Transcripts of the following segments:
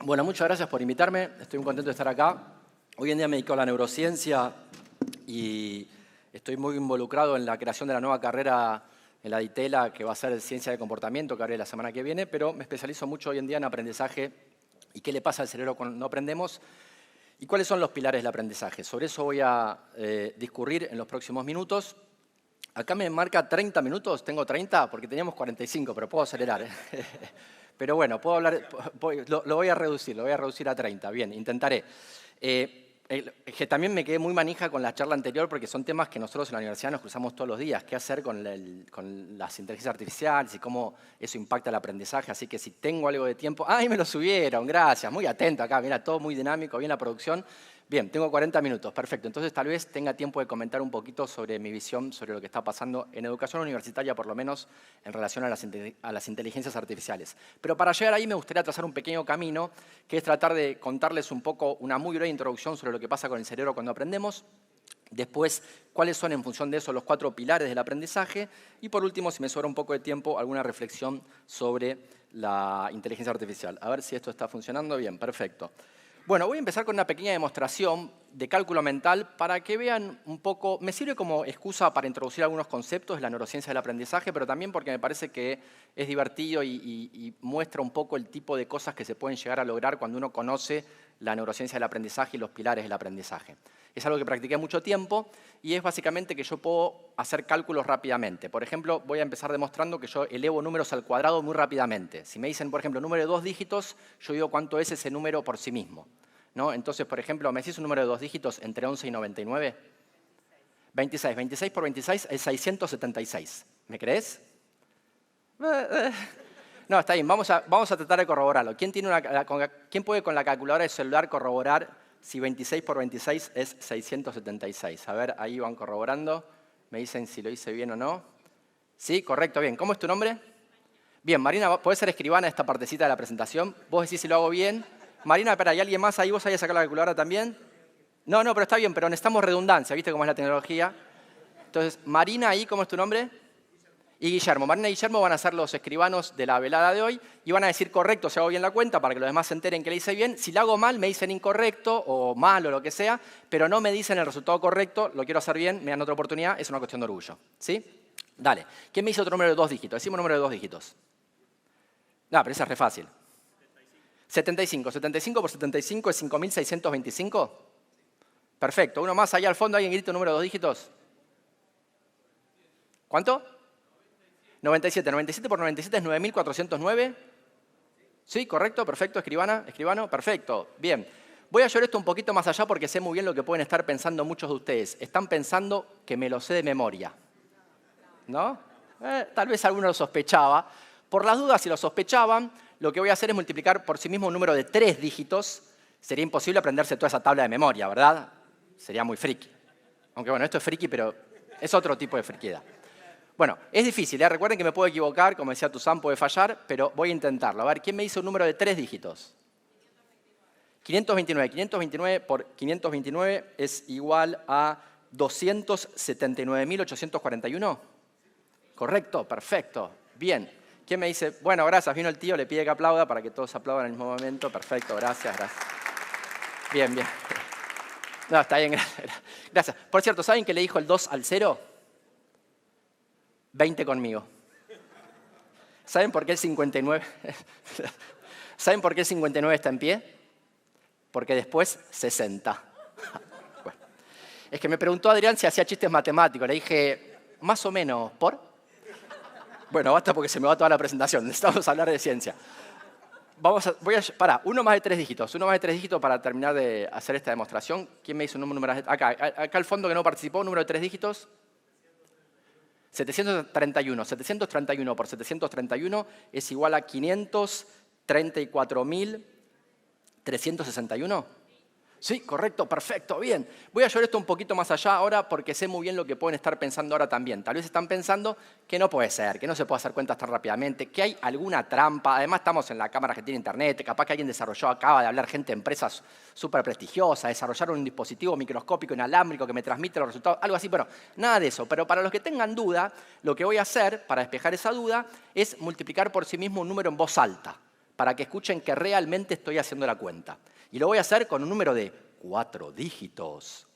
Bueno, muchas gracias por invitarme. Estoy muy contento de estar acá. Hoy en día me dedico a la neurociencia y estoy muy involucrado en la creación de la nueva carrera en la DITELA, que va a ser Ciencia de Comportamiento, que abre la semana que viene, pero me especializo mucho hoy en día en aprendizaje y qué le pasa al cerebro cuando no aprendemos y cuáles son los pilares del aprendizaje. Sobre eso voy a discurrir en los próximos minutos. Acá me marca 30 minutos, tengo 30 porque teníamos 45, pero puedo acelerar. Pero bueno, puedo hablar, lo voy a reducir a 30. Bien, intentaré. Que también me quedé muy manija con la charla anterior porque son temas que nosotros en la universidad nos cruzamos todos los días. ¿Qué hacer con las inteligencias artificiales y cómo eso impacta el aprendizaje? Así que si tengo algo de tiempo... ¡Ay, me lo subieron! Gracias, muy atento acá. Mira, todo muy dinámico, bien la producción. Bien, tengo 40 minutos, perfecto. Entonces tal vez tenga tiempo de comentar un poquito sobre mi visión, sobre lo que está pasando en educación universitaria, por lo menos en relación a las inteligencias artificiales. Pero para llegar ahí me gustaría trazar un pequeño camino, que es tratar de contarles un poco una muy breve introducción sobre lo que pasa con el cerebro cuando aprendemos. Después, cuáles son en función de eso los 4 pilares del aprendizaje. Y por último, si me sobra un poco de tiempo, alguna reflexión sobre la inteligencia artificial. A ver si esto está funcionando bien, perfecto. Bueno, voy a empezar con una pequeña demostración de cálculo mental para que vean un poco, me sirve como excusa para introducir algunos conceptos de la neurociencia del aprendizaje, pero también porque me parece que es divertido y muestra un poco el tipo de cosas que se pueden llegar a lograr cuando uno conoce la neurociencia del aprendizaje y los pilares del aprendizaje. Es algo que practiqué mucho tiempo y es básicamente que yo puedo hacer cálculos rápidamente. Por ejemplo, voy a empezar demostrando que yo elevo números al cuadrado muy rápidamente. Si me dicen, por ejemplo, número de 2 dígitos, yo digo cuánto es ese número por sí mismo, ¿no? Entonces, por ejemplo, ¿me decís un número de 2 dígitos entre 11 y 99? 26. 26 por 26 es 676. ¿Me crees? No, está bien. Vamos a tratar de corroborarlo. ¿Quién puede con la calculadora de celular corroborar si 26 por 26 es 676? A ver, ahí van corroborando. Me dicen si lo hice bien o no. Sí, correcto, bien. ¿Cómo es tu nombre? Bien, Marina, ¿podés ser escribana de esta partecita de la presentación? Vos decís si lo hago bien. Marina, espera, ¿hay alguien más ahí? ¿Vos sabías sacar la calculadora también? No, pero está bien, pero necesitamos redundancia, ¿viste cómo es la tecnología? Entonces, Marina, ahí, ¿cómo es tu nombre? Y Guillermo. Marina y Guillermo van a ser los escribanos de la velada de hoy y van a decir correcto si hago bien la cuenta para que los demás se enteren que le hice bien. Si la hago mal, me dicen incorrecto o mal o lo que sea, pero no me dicen el resultado correcto, lo quiero hacer bien, me dan otra oportunidad, es una cuestión de orgullo. ¿Sí? Dale. ¿Quién me dice otro número de 2 dígitos? Decimos un número de 2 dígitos. No, pero esa es re fácil. 75. 75 por 75 es 5625. Perfecto. Uno más, ahí al fondo alguien grita un número de 2 dígitos. ¿Cuánto? 97. 97 por 97 es 9409. Sí, correcto, perfecto, escribano, perfecto. Bien. Voy a llevar esto un poquito más allá porque sé muy bien lo que pueden estar pensando muchos de ustedes. Están pensando que me lo sé de memoria. ¿No? Tal vez alguno lo sospechaba. Por las dudas, si lo sospechaban, lo que voy a hacer es multiplicar por sí mismo un número de 3 dígitos. Sería imposible aprenderse toda esa tabla de memoria, ¿verdad? Sería muy friki. Aunque bueno, esto es friki, pero es otro tipo de friquidad. Bueno, es difícil, ¿eh? Recuerden que me puedo equivocar, como decía Tuzán, puede fallar, pero voy a intentarlo. A ver, ¿quién me dice un número de 3 dígitos? 529. 529 por 529 es igual a 279.841. Correcto, perfecto. Bien. ¿Quién me dice? Bueno, gracias, vino el tío, le pide que aplauda para que todos aplaudan al mismo momento. Perfecto, gracias. Bien. No, está bien, gracias. Por cierto, ¿saben qué le dijo el 2 al 0? 20 conmigo. ¿Saben por qué el 59? ¿Saben por qué el 59 está en pie? Porque después 60. Bueno. Es que me preguntó Adrián si hacía chistes matemáticos. Le dije, más o menos, ¿por? Bueno, basta porque se me va toda la presentación. Necesitamos hablar de ciencia. Uno más de 3 dígitos. Uno más de 3 dígitos para terminar de hacer esta demostración. ¿Quién me hizo un número? Acá al fondo que no participó, un número de 3 dígitos. 731. 731 por 731 es igual a 534.361. Sí, correcto, perfecto, bien. Voy a llevar esto un poquito más allá ahora porque sé muy bien lo que pueden estar pensando ahora también. Tal vez están pensando que no puede ser, que no se puede hacer cuentas tan rápidamente, que hay alguna trampa. Además estamos en la Cámara Argentina de Internet, capaz que alguien acaba de hablar gente de empresas súper prestigiosas, desarrollaron un dispositivo microscópico inalámbrico que me transmite los resultados, algo así. Bueno, nada de eso. Pero para los que tengan duda, lo que voy a hacer para despejar esa duda es multiplicar por sí mismo un número en voz alta. para que escuchen que realmente estoy haciendo la cuenta. Y lo voy a hacer con un número de 4 dígitos.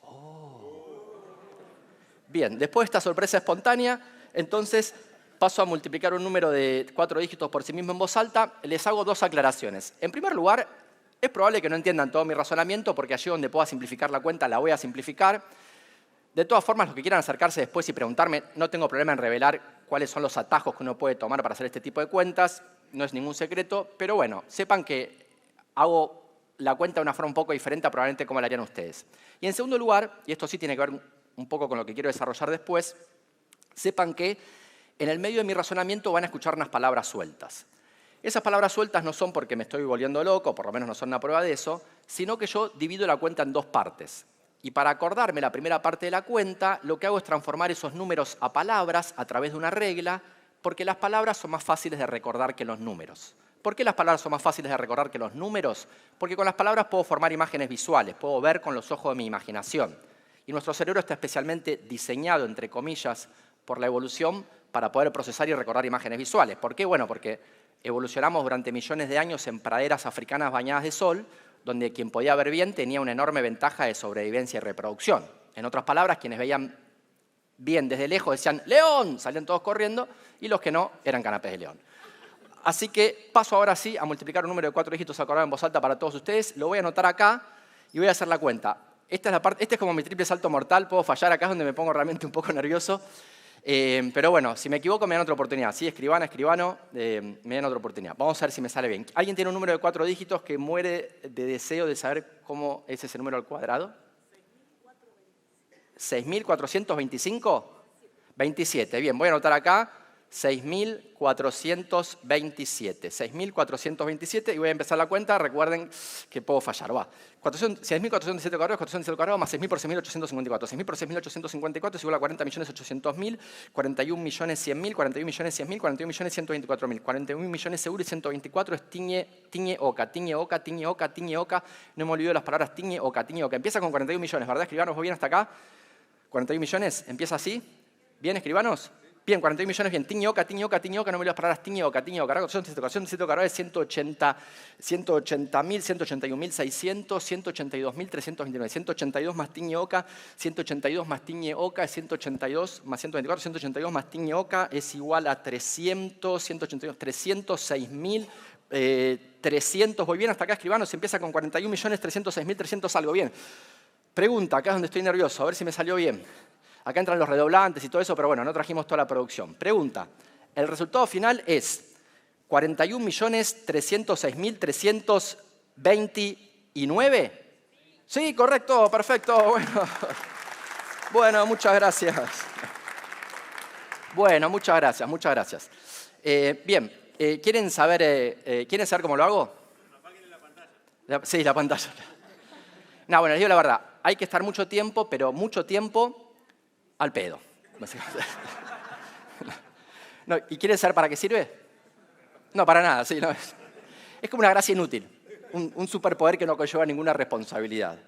Bien, después de esta sorpresa espontánea, entonces paso a multiplicar un número de 4 dígitos por sí mismo en voz alta. Les hago 2 aclaraciones. En primer lugar, es probable que no entiendan todo mi razonamiento, porque allí donde pueda simplificar la cuenta la voy a simplificar. De todas formas, los que quieran acercarse después y preguntarme, no tengo problema en revelar cuáles son los atajos que uno puede tomar para hacer este tipo de cuentas. No es ningún secreto, pero bueno, sepan que hago la cuenta de una forma un poco diferente a probablemente como la harían ustedes. Y en segundo lugar, y esto sí tiene que ver un poco con lo que quiero desarrollar después, sepan que en el medio de mi razonamiento van a escuchar unas palabras sueltas. Esas palabras sueltas no son porque me estoy volviendo loco, por lo menos no son una prueba de eso, sino que yo divido la cuenta en 2 partes. Y para acordarme la primera parte de la cuenta, lo que hago es transformar esos números a palabras a través de una regla, porque las palabras son más fáciles de recordar que los números. ¿Por qué las palabras son más fáciles de recordar que los números? Porque con las palabras puedo formar imágenes visuales, puedo ver con los ojos de mi imaginación. Y nuestro cerebro está especialmente diseñado, entre comillas, por la evolución para poder procesar y recordar imágenes visuales. ¿Por qué? Bueno, porque evolucionamos durante millones de años en praderas africanas bañadas de sol, donde quien podía ver bien tenía una enorme ventaja de sobrevivencia y reproducción. En otras palabras, quienes veían bien desde lejos decían ¡león!, salían todos corriendo, y los que no eran canapés de león. Así que paso ahora sí a multiplicar un número de 4 dígitos acordado en voz alta para todos ustedes. Lo voy a anotar acá y voy a hacer la cuenta. Este es como mi triple salto mortal, puedo fallar, acá es donde me pongo realmente un poco nervioso. Pero bueno, si me equivoco me dan otra oportunidad. Sí, escribano, me dan otra oportunidad. Vamos a ver si me sale bien. ¿Alguien tiene un número de 4 dígitos que muere de deseo de saber cómo es ese número al cuadrado? 6.425. 27. Bien, voy a anotar acá 6.427. 6.427 y voy a empezar la cuenta. Recuerden que puedo fallar. Va. 6.427 cuadrados, 417 cuadrados más 6.000 por 6.854. 6.000 por 6.854 es igual a 40.800.000, 41.100.000, 41.100.000, 41.124.000, 41.000.000 seguro y 124 es tiñe oca. No me olvido las palabras tiñe oca. Empieza con 41 millones, ¿verdad? Escribanos, ¿voy bien hasta acá? 41 millones, empieza así. ¿Bien, escribanos? Bien, 41 millones, bien. Tiñe oca, no me olvido las palabras tiñe oca. 180.000, 181.600, 182.329. 182 más tiñe oca, 182 más tiñe oca es 182 más 124, 182 más tiñe oca es igual a 306.300. Voy bien hasta acá, escribanos, empieza con 41.306.300 algo, bien. Pregunta, acá es donde estoy nervioso, a ver si me salió bien. Acá entran los redoblantes y todo eso, pero bueno, no trajimos toda la producción. Pregunta, el resultado final es 41.306.329. Sí, correcto, perfecto. Bueno, muchas gracias. Bueno, muchas gracias. Bien, ¿quieren saber cómo lo hago? Apaguen la pantalla. Sí, la pantalla. No, bueno, les digo la verdad, hay que estar mucho tiempo, pero mucho tiempo al pedo. No, ¿y quieren saber para qué sirve? No, para nada, sí. No. Es como una gracia inútil, un superpoder que no conlleva ninguna responsabilidad.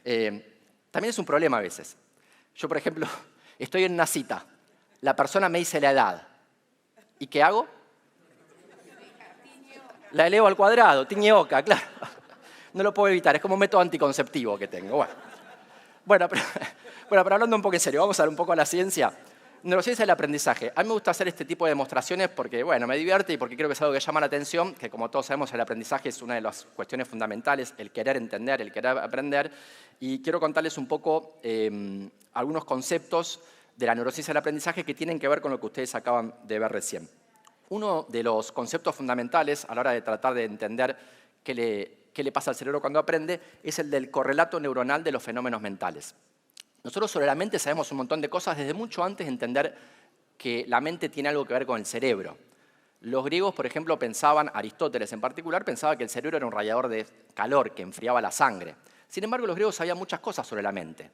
También es un problema a veces. Yo, por ejemplo, estoy en una cita, la persona me dice la edad. ¿Y qué hago? La elevo al cuadrado, tiñe oca, claro. No lo puedo evitar, es como un método anticonceptivo que tengo. Bueno, pero hablando un poco en serio, vamos a ver un poco a la ciencia. Neurociencia del aprendizaje. A mí me gusta hacer este tipo de demostraciones porque, bueno, me divierte y porque creo que es algo que llama la atención, que como todos sabemos el aprendizaje es una de las cuestiones fundamentales, el querer entender, el querer aprender. Y quiero contarles un poco algunos conceptos de la neurociencia del aprendizaje que tienen que ver con lo que ustedes acaban de ver recién. Uno de los conceptos fundamentales a la hora de tratar de entender qué le pasa al cerebro cuando aprende es el del correlato neuronal de los fenómenos mentales. Nosotros sobre la mente sabemos un montón de cosas desde mucho antes de entender que la mente tiene algo que ver con el cerebro. Los griegos, por ejemplo, Aristóteles en particular, pensaba que el cerebro era un radiador de calor que enfriaba la sangre. Sin embargo, los griegos sabían muchas cosas sobre la mente.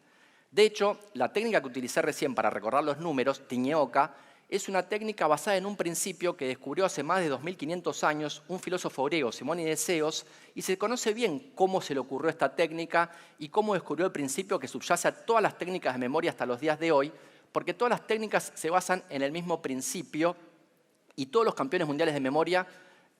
De hecho, la técnica que utilicé recién para recordar los números, tiñe oca, es una técnica basada en un principio que descubrió hace más de 2500 años un filósofo griego, Simónides de Ceos, y se conoce bien cómo se le ocurrió esta técnica y cómo descubrió el principio que subyace a todas las técnicas de memoria hasta los días de hoy, porque todas las técnicas se basan en el mismo principio y todos los campeones mundiales de memoria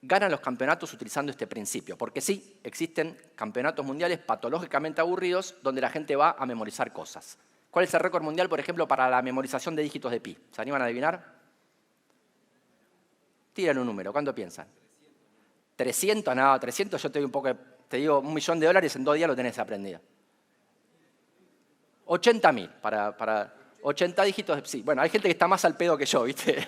ganan los campeonatos utilizando este principio. Porque sí, existen campeonatos mundiales patológicamente aburridos donde la gente va a memorizar cosas. ¿Cuál es el récord mundial, por ejemplo, para la memorización de dígitos de pi? ¿Se animan a adivinar? Tiran un número, ¿cuánto piensan? 300, no, 300 yo te digo $1.000.000 en 2 días lo tenés aprendido. 80.000 para 80 dígitos de pi. Sí, bueno, hay gente que está más al pedo que yo, ¿viste?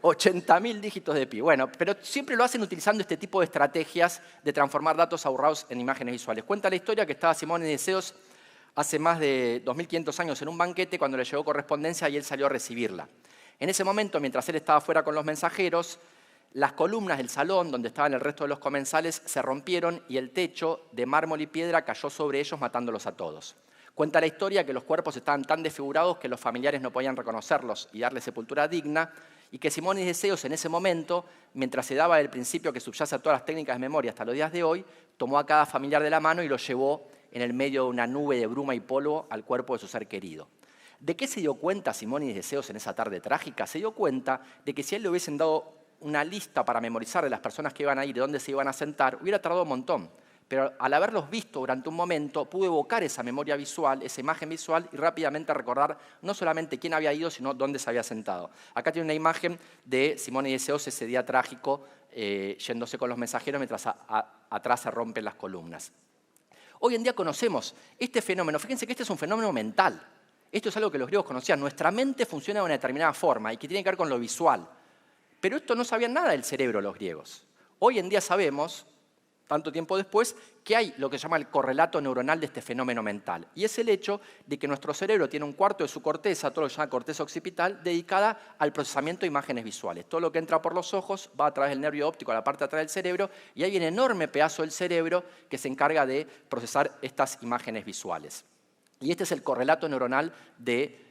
80.000 dígitos de pi. Bueno, pero siempre lo hacen utilizando este tipo de estrategias de transformar datos ahorrados en imágenes visuales. Cuenta la historia que estaba Simónides de Ceos hace más de 2.500 años en un banquete cuando le llegó correspondencia y él salió a recibirla. En ese momento, mientras él estaba fuera con los mensajeros, las columnas del salón donde estaban el resto de los comensales se rompieron y el techo de mármol y piedra cayó sobre ellos matándolos a todos. Cuenta la historia que los cuerpos estaban tan desfigurados que los familiares no podían reconocerlos y darles sepultura digna, y que Simónides de Ceos en ese momento, mientras se daba el principio que subyace a todas las técnicas de memoria hasta los días de hoy, tomó a cada familiar de la mano y lo llevó en el medio de una nube de bruma y polvo al cuerpo de su ser querido. ¿De qué se dio cuenta Simónides de Ceos en esa tarde trágica? Se dio cuenta de que si a él le hubiesen dado una lista para memorizar de las personas que iban a ir, de dónde se iban a sentar, hubiera tardado un montón. Pero al haberlos visto durante un momento, pudo evocar esa memoria visual, esa imagen visual, y rápidamente recordar no solamente quién había ido, sino dónde se había sentado. Acá tiene una imagen de Simónides de Ceos ese día trágico, yéndose con los mensajeros mientras atrás se rompen las columnas. Hoy en día conocemos este fenómeno. Fíjense que este es un fenómeno mental. Esto es algo que los griegos conocían. Nuestra mente funciona de una determinada forma y que tiene que ver con lo visual. Pero esto no sabían nada del cerebro los griegos. Hoy en día sabemos, tanto tiempo después, que hay lo que se llama el correlato neuronal de este fenómeno mental. Y es el hecho de que nuestro cerebro tiene un cuarto de su corteza, todo lo que se llama corteza occipital, dedicada al procesamiento de imágenes visuales. Todo lo que entra por los ojos va a través del nervio óptico a la parte de atrás del cerebro y hay un enorme pedazo del cerebro que se encarga de procesar estas imágenes visuales. Y este es el correlato neuronal de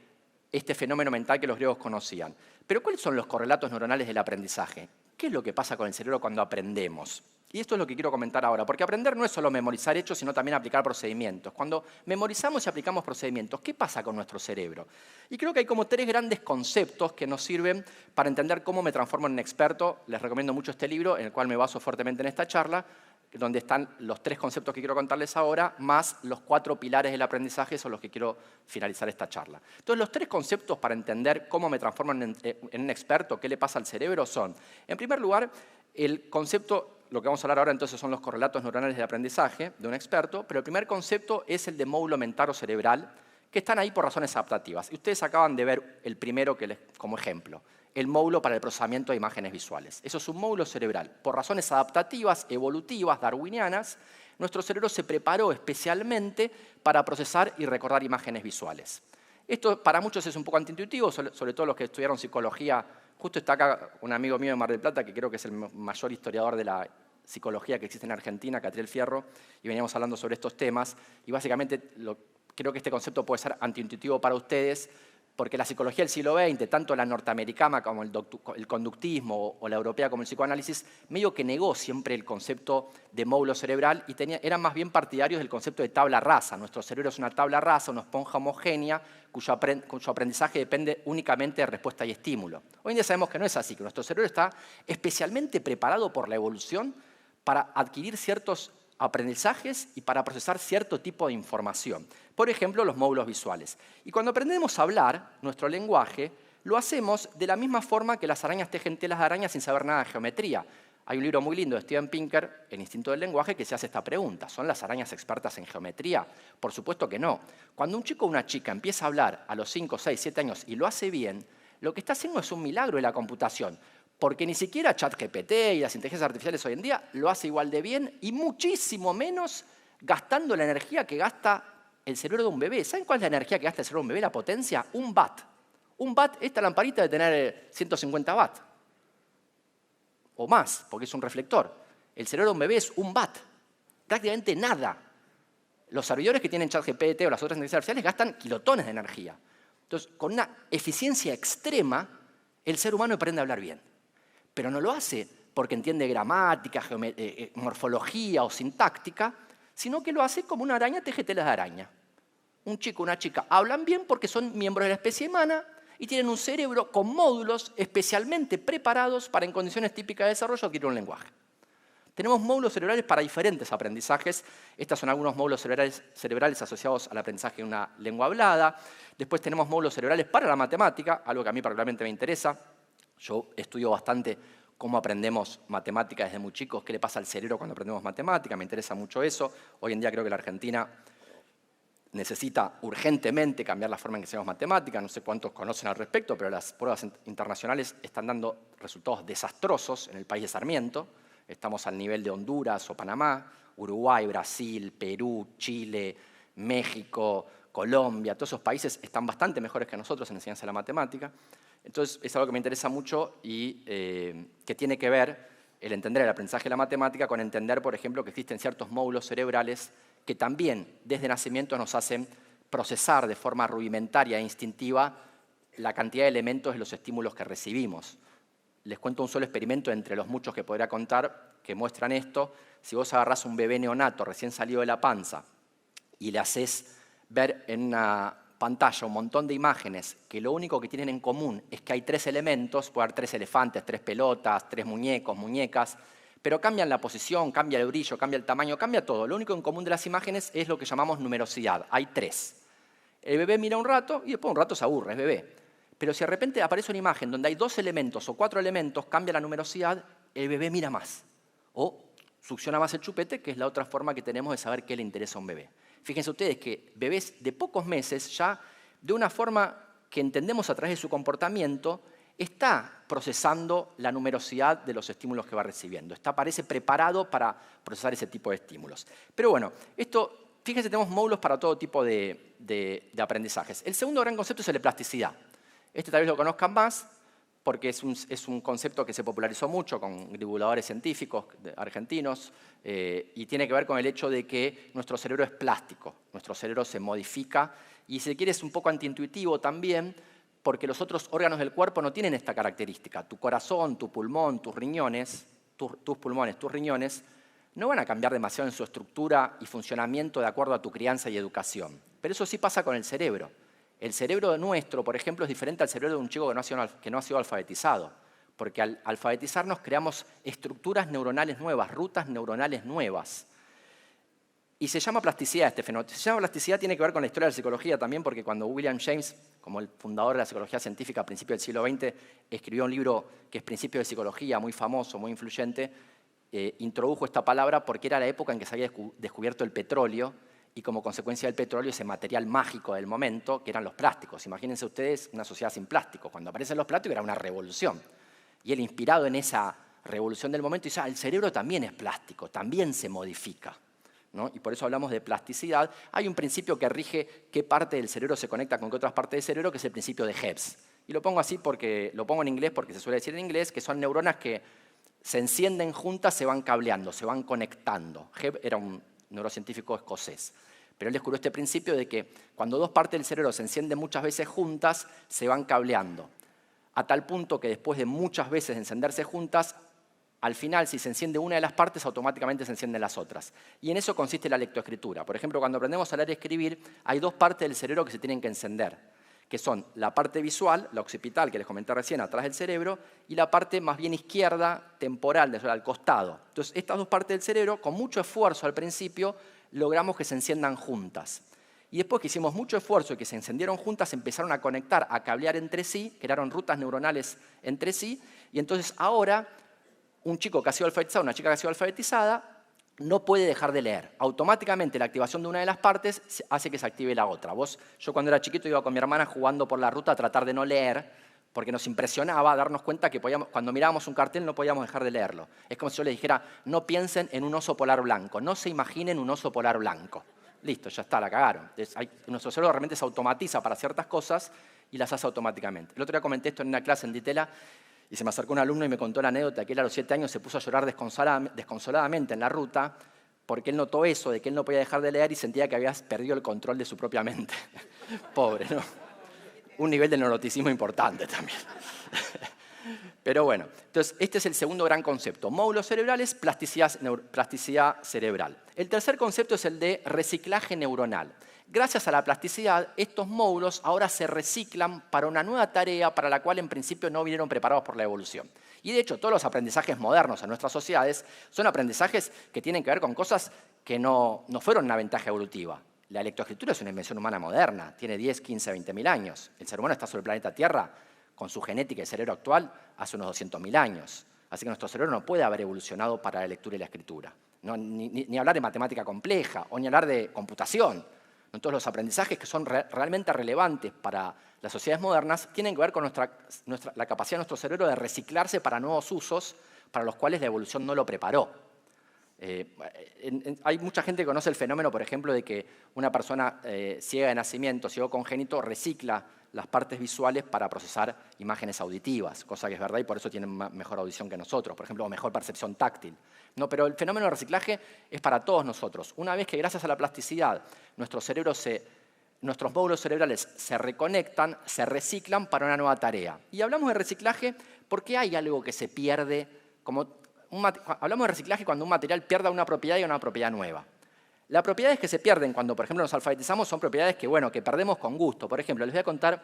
este fenómeno mental que los griegos conocían. Pero ¿cuáles son los correlatos neuronales del aprendizaje? ¿Qué es lo que pasa con el cerebro cuando aprendemos? Y esto es lo que quiero comentar ahora, porque aprender no es solo memorizar hechos, sino también aplicar procedimientos. Cuando memorizamos y aplicamos procedimientos, ¿qué pasa con nuestro cerebro? Y creo que hay como 3 grandes conceptos que nos sirven para entender cómo me transformo en un experto. Les recomiendo mucho este libro, en el cual me baso fuertemente en esta charla, donde están los 3 conceptos que quiero contarles ahora, más los 4 pilares del aprendizaje, son los que quiero finalizar esta charla. Entonces, los 3 conceptos para entender cómo me transformo en un experto, qué le pasa al cerebro, son, en primer lugar, el concepto. Lo que vamos a hablar ahora entonces son los correlatos neuronales de aprendizaje de un experto, pero el primer concepto es el de módulo mentaro cerebral, que están ahí por razones adaptativas. Y ustedes acaban de ver el primero como ejemplo, el módulo para el procesamiento de imágenes visuales. Eso es un módulo cerebral. Por razones adaptativas, evolutivas, darwinianas, nuestro cerebro se preparó especialmente para procesar y recordar imágenes visuales. Esto para muchos es un poco antiintuitivo, sobre todo los que estudiaron psicología. Justo está acá un amigo mío de Mar del Plata, que creo que es el mayor historiador de la psicología que existe en Argentina, Catriel Fierro, y veníamos hablando sobre estos temas. Y básicamente creo que este concepto puede ser antiintuitivo para ustedes, porque la psicología del siglo XX, tanto la norteamericana como el conductismo o la europea como el psicoanálisis, medio que negó siempre el concepto de módulo cerebral y eran más bien partidarios del concepto de tabla rasa. Nuestro cerebro es una tabla rasa, una esponja homogénea, cuyo aprendizaje depende únicamente de respuesta y estímulo. Hoy en día sabemos que no es así, que nuestro cerebro está especialmente preparado por la evolución para adquirir ciertos aprendizajes y para procesar cierto tipo de información. Por ejemplo, los módulos visuales. Y cuando aprendemos a hablar, nuestro lenguaje, lo hacemos de la misma forma que las arañas tejen telas de araña sin saber nada de geometría. Hay un libro muy lindo de Steven Pinker, El instinto del lenguaje, que se hace esta pregunta. ¿Son las arañas expertas en geometría? Por supuesto que no. Cuando un chico o una chica empieza a hablar a los 5, 6, 7 años y lo hace bien, lo que está haciendo es un milagro de la computación. Porque ni siquiera ChatGPT y las inteligencias artificiales hoy en día lo hace igual de bien y muchísimo menos gastando la energía que gasta el cerebro de un bebé. ¿Saben cuál es la energía que gasta el cerebro de un bebé? La potencia, 1 watt. 1 watt, esta lamparita debe tener 150 watts. O más, porque es un reflector. El cerebro de un bebé es 1 watt. Prácticamente nada. Los servidores que tienen ChatGPT o las otras inteligencias artificiales gastan kilotones de energía. Entonces, con una eficiencia extrema, el ser humano aprende a hablar bien. Pero no lo hace porque entiende gramática, morfología o sintáctica, sino que lo hace como una araña teje telas de araña. Un chico, una chica hablan bien porque son miembros de la especie humana y tienen un cerebro con módulos especialmente preparados para, en condiciones típicas de desarrollo, adquirir un lenguaje. Tenemos módulos cerebrales para diferentes aprendizajes. Estos son algunos módulos cerebrales asociados al aprendizaje de una lengua hablada. Después tenemos módulos cerebrales para la matemática, algo que a mí particularmente me interesa. Yo estudio bastante cómo aprendemos matemática desde muy chicos, qué le pasa al cerebro cuando aprendemos matemática, me interesa mucho eso. Hoy en día creo que la Argentina necesita urgentemente cambiar la forma en que hacemos matemática. No sé cuántos conocen al respecto, pero las pruebas internacionales están dando resultados desastrosos en el país de Sarmiento. Estamos al nivel de Honduras o Panamá, Uruguay, Brasil, Perú, Chile, México, Colombia. Todos esos países están bastante mejores que nosotros en la enseñanza de la matemática. Entonces, es algo que me interesa mucho y que tiene que ver el entender el aprendizaje de la matemática con entender, por ejemplo, que existen ciertos módulos cerebrales que también desde nacimiento nos hacen procesar de forma rudimentaria e instintiva la cantidad de elementos de los estímulos que recibimos. Les cuento un solo experimento entre los muchos que podría contar que muestran esto. Si vos agarrás un bebé neonato recién salido de la panza y le haces ver en una pantalla un montón de imágenes que lo único que tienen en común es que hay 3 elementos, puede haber 3 elefantes, 3 pelotas, 3 muñecos, muñecas, pero cambian la posición, cambia el brillo, cambia el tamaño, cambia todo. Lo único en común de las imágenes es lo que llamamos numerosidad. Hay 3. El bebé mira un rato y después un rato se aburre, es bebé. Pero si de repente aparece una imagen donde hay 2 elementos o 4 elementos, cambia la numerosidad, el bebé mira más. O succiona más el chupete, que es la otra forma que tenemos de saber qué le interesa a un bebé. Fíjense ustedes que bebés de pocos meses ya, de una forma que entendemos a través de su comportamiento, está procesando la numerosidad de los estímulos que va recibiendo. Parece preparado para procesar ese tipo de estímulos. Pero bueno, fíjense, tenemos módulos para todo tipo de aprendizajes. El segundo gran concepto es el de plasticidad. Este tal vez lo conozcan más porque es un concepto que se popularizó mucho con divulgadores científicos argentinos y tiene que ver con el hecho de que nuestro cerebro es plástico, nuestro cerebro se modifica y si se quiere es un poco antiintuitivo también porque los otros órganos del cuerpo no tienen esta característica. Tu corazón, tu pulmón, tus riñones, tus pulmones, tus riñones, no van a cambiar demasiado en su estructura y funcionamiento de acuerdo a tu crianza y educación. Pero eso sí pasa con el cerebro. El cerebro nuestro, por ejemplo, es diferente al cerebro de un chico que no ha sido alfabetizado, porque al alfabetizarnos creamos estructuras neuronales nuevas, rutas neuronales nuevas. Y se llama plasticidad este fenómeno. Se llama plasticidad, tiene que ver con la historia de la psicología también, porque cuando William James, como el fundador de la psicología científica a principios del siglo XX, escribió un libro que es Principios de Psicología, muy famoso, muy influyente, introdujo esta palabra porque era la época en que se había descubierto el petróleo, y como consecuencia del petróleo ese material mágico del momento, que eran los plásticos. Imagínense ustedes una sociedad sin plástico. Cuando aparecen los plásticos era una revolución. Y él, inspirado en esa revolución del momento, dice, el cerebro también es plástico, también se modifica, ¿no? Y por eso hablamos de plasticidad. Hay un principio que rige qué parte del cerebro se conecta con qué otras partes del cerebro, que es el principio de Hebs. Y lo pongo así porque lo pongo en inglés porque se suele decir en inglés, que son neuronas que se encienden juntas, se van cableando, se van conectando. Hebb era un neurocientífico escocés. Pero él descubrió este principio de que cuando 2 partes del cerebro se encienden muchas veces juntas, se van cableando. A tal punto que después de muchas veces de encenderse juntas, al final, si se enciende una de las partes, automáticamente se encienden las otras. Y en eso consiste la lectoescritura. Por ejemplo, cuando aprendemos a leer y escribir, hay 2 partes del cerebro que se tienen que encender, que son la parte visual, la occipital, que les comenté recién, atrás del cerebro, y la parte más bien izquierda, temporal, al costado. Entonces, estas 2 partes del cerebro, con mucho esfuerzo al principio, logramos que se enciendan juntas. Y después que hicimos mucho esfuerzo y que se encendieron juntas, empezaron a conectar, a cablear entre sí, crearon rutas neuronales entre sí, y entonces ahora un chico que ha sido alfabetizado, una chica que ha sido alfabetizada, no puede dejar de leer. Automáticamente la activación de una de las partes hace que se active la otra. Yo cuando era chiquito iba con mi hermana jugando por la ruta a tratar de no leer, porque nos impresionaba darnos cuenta que cuando mirábamos un cartel no podíamos dejar de leerlo. Es como si yo les dijera, no piensen en un oso polar blanco, no se imaginen un oso polar blanco. Listo, ya está, la cagaron. Nuestro cerebro realmente se automatiza para ciertas cosas y las hace automáticamente. El otro día comenté esto en una clase en Ditela y se me acercó un alumno y me contó la anécdota que él a los 7 años se puso a llorar desconsoladamente en la ruta porque él notó eso, de que él no podía dejar de leer y sentía que había perdido el control de su propia mente. Pobre, ¿no? Un nivel de neuroticismo importante también. Pero bueno, entonces este es el segundo gran concepto. Módulos cerebrales, plasticidad cerebral. El tercer concepto es el de reciclaje neuronal. Gracias a la plasticidad, estos módulos ahora se reciclan para una nueva tarea para la cual en principio no vinieron preparados por la evolución. Y de hecho, todos los aprendizajes modernos en nuestras sociedades son aprendizajes que tienen que ver con cosas que no fueron una ventaja evolutiva. La lectoescritura es una invención humana moderna, tiene 10, 15, 20.000 años. El ser humano está sobre el planeta Tierra con su genética y cerebro actual hace unos 200.000 años. Así que nuestro cerebro no puede haber evolucionado para la lectura y la escritura. No, ni hablar de matemática compleja o ni hablar de computación. Entonces los aprendizajes que son realmente relevantes para las sociedades modernas tienen que ver con la capacidad de nuestro cerebro de reciclarse para nuevos usos para los cuales la evolución no lo preparó. Hay mucha gente que conoce el fenómeno, por ejemplo, de que una persona ciega de nacimiento, ciego congénito, recicla las partes visuales para procesar imágenes auditivas, cosa que es verdad y por eso tienen mejor audición que nosotros, por ejemplo, o mejor percepción táctil. No, pero el fenómeno de reciclaje es para todos nosotros. Una vez que gracias a la plasticidad nuestros módulos cerebrales se reconectan, se reciclan para una nueva tarea. Y hablamos de reciclaje porque hay algo que se pierde. Hablamos de reciclaje cuando un material pierda una propiedad y una propiedad nueva. Las propiedades que se pierden cuando, por ejemplo, nos alfabetizamos son propiedades que perdemos con gusto. Por ejemplo, les voy a contar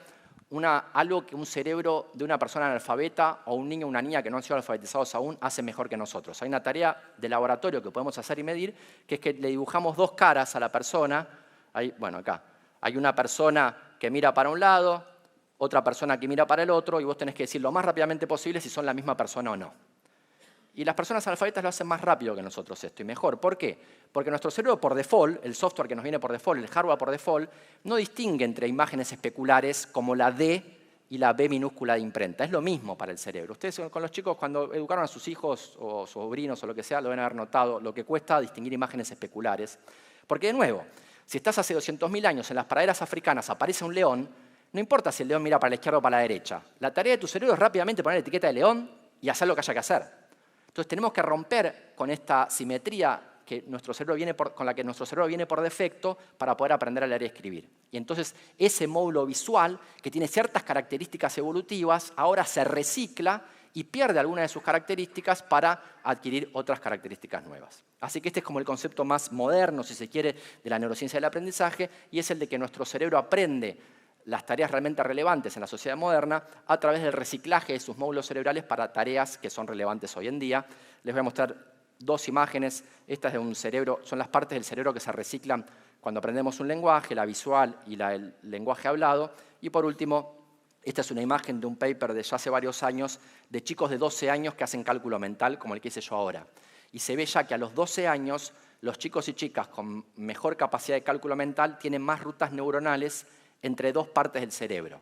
algo que un cerebro de una persona analfabeta o un niño o una niña que no han sido alfabetizados aún hace mejor que nosotros. Hay una tarea de laboratorio que podemos hacer y medir, que es que le dibujamos dos caras a la persona. Acá. Hay una persona que mira para un lado, otra persona que mira para el otro, y vos tenés que decir lo más rápidamente posible si son la misma persona o no. Y las personas analfabetas lo hacen más rápido que nosotros esto, y mejor. ¿Por qué? Porque nuestro cerebro por default, el software que nos viene por default, el hardware por default, no distingue entre imágenes especulares como la D y la B minúscula de imprenta. Es lo mismo para el cerebro. Ustedes con los chicos, cuando educaron a sus hijos o sobrinos o lo que sea, lo deben haber notado, lo que cuesta distinguir imágenes especulares. Porque, de nuevo, si estás hace 200.000 años en las praderas africanas, aparece un león, no importa si el león mira para la izquierda o para la derecha. La tarea de tu cerebro es rápidamente poner la etiqueta de león y hacer lo que haya que hacer. Entonces tenemos que romper con esta simetría con la que nuestro cerebro viene por defecto para poder aprender a leer y escribir. Y entonces ese módulo visual, que tiene ciertas características evolutivas, ahora se recicla y pierde algunas de sus características para adquirir otras características nuevas. Así que este es como el concepto más moderno, si se quiere, de la neurociencia del aprendizaje, y es el de que nuestro cerebro aprende las tareas realmente relevantes en la sociedad moderna a través del reciclaje de sus módulos cerebrales para tareas que son relevantes hoy en día. Les voy a mostrar dos imágenes. Esta es de un cerebro, son las partes del cerebro que se reciclan cuando aprendemos un lenguaje, la visual y el lenguaje hablado. Y por último, esta es una imagen de un paper de ya hace varios años de chicos de 12 años que hacen cálculo mental, como el que hice yo ahora. Y se ve ya que a los 12 años los chicos y chicas con mejor capacidad de cálculo mental tienen más rutas neuronales entre dos partes del cerebro,